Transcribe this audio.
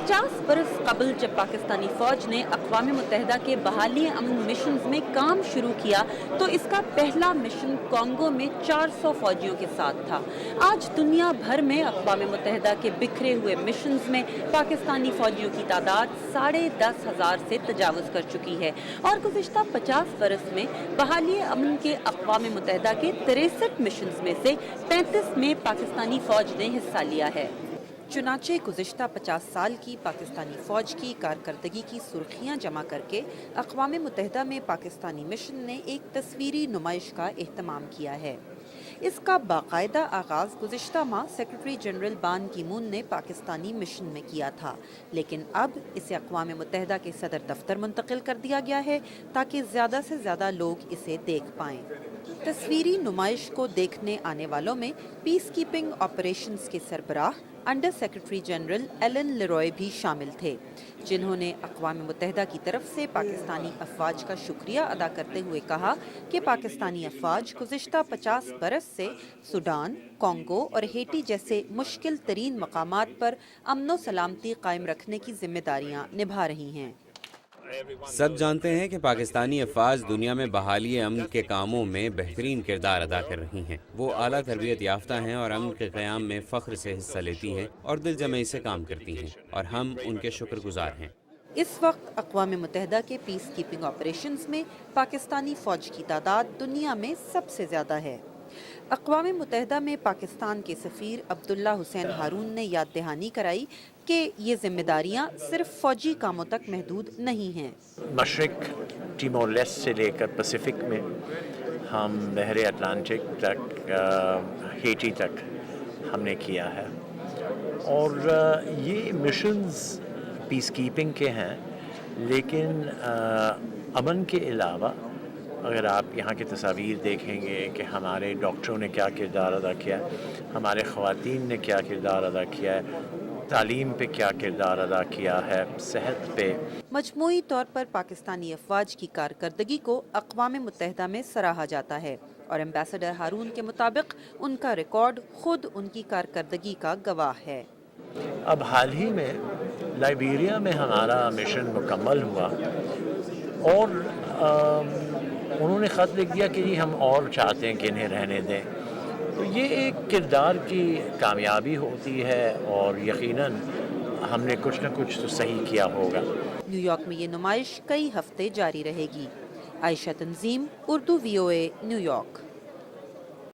50 बरस कबल जब पाकिस्तानी फौज ने अक़वाम मुत्तहिदा के बहाली अमन मिशन में काम शुरू किया तो इसका पहला मिशन कॉन्गो में 400 फौजियों के साथ था। आज दुनिया भर में अक़वाम मुत्तहिदा के बिखरे हुए मिशन में पाकिस्तानी फौजियों की तादाद 10,500 से तजावुज़ कर चुकी है और गुज़िश्ता 50 बरस में बहाली अमन के अक़वाम मुत्तहिदा के 63 मिशन में से 35 में पाकिस्तानी फौज ने हिस्सा लिया है। चुनाचे गुज़िश्ता 50 साल की पाकिस्तानी फ़ौज की कारकर्दगी की सुर्खियाँ जमा करके अक़वाम मुत्तहिदा में पाकिस्तानी मिशन ने एक तस्वीरी नुमाइश का एहतमाम किया है। इसका बाकायदा आगाज़ गुज़िश्ता माह सेक्रेटरी जनरल बान की मून ने पाकिस्तानी मिशन में किया था, लेकिन अब इसे अक़वाम मुत्तहिदा के सदर दफ्तर मुंतकिल कर दिया गया है ताकि ज़्यादा से ज़्यादा लोग इसे देख पाएँ। तस्वीरी नुमाइश को देखने आने वालों में पीस कीपिंग ऑपरेशंस के सरबराह under secretary general Alain Le Roy भी शामिल थे, जिन्होंने अक़वाम मुत्तहिदा की तरफ से पाकिस्तानी अफ़वाज का शुक्रिया अदा करते हुए कहा कि पाकिस्तानी अफ़वाज गुज़िश्ता 50 बरस से सूडान, कॉन्गो और हेटी जैसे मुश्किल तरीन मकामात पर अमन व सलामती कायम रखने की जिम्मेदारियाँ निभा रही हैं। सब जानते हैं कि पाकिस्तानी अफ़वाज दुनिया में बहाली अमन के कामों में बेहतरीन किरदार अदा कर रही हैं। वो आला तरबियत याफ्ता हैं और अमन के क़याम में फ़ख्र से हिस्सा लेती हैं और दिल जमई से काम करती हैं और हम उनके शुक्रगुजार हैं। इस वक्त अक़वाम मुत्तहिदा के पीस कीपिंग ऑपरेशंस में पाकिस्तानी फ़ौज की तादाद दुनिया में सबसे ज़्यादा है। अक़वाम मुत्तहिदा में पाकिस्तान के सफ़ीर अब्दुल्ला हुसैन हारून ने याद दहानी कराई कि ये जिम्मेदारियाँ सिर्फ फ़ौजी कामों तक महदूद नहीं हैं। मशरिक़ टिमोर लेस्टे से लेकर पैसिफिक में हम बहरे अटलांटिक तक हेटी तक हमने किया है और ये मिशंस पीस कीपिंग के हैं, लेकिन अमन के अलावा अगर आप यहाँ की तस्वीर देखेंगे कि हमारे डॉक्टरों ने क्या किरदार अदा किया है, हमारे ख़वातीन ने क्या किरदार अदा किया है, तालीम पे क्या किरदार अदा किया है, सेहत पे। मजमूई तौर पर पाकिस्तानी अफ़वाज की कारकर्दगी को अक़वाम मुत्तहिदा में सराहा जाता है और एम्बेसडर हारून के मुताबिक उनका रिकॉर्ड खुद उनकी कारकर्दगी का गवाह है। अब हाल ही में लाइबेरिया में हमारा मिशन मुकम्मल हुआ और उन्होंने ख़त लिख दिया कि जी हम और चाहते हैं कि इन्हें रहने दें। तो ये एक किरदार की कामयाबी होती है और यकीनन हमने कुछ न कुछ तो सही किया होगा। न्यूयॉर्क में ये नुमाइश कई हफ्ते जारी रहेगी। आयशा तंजीम, उर्दू VOA, न्यूयॉर्क।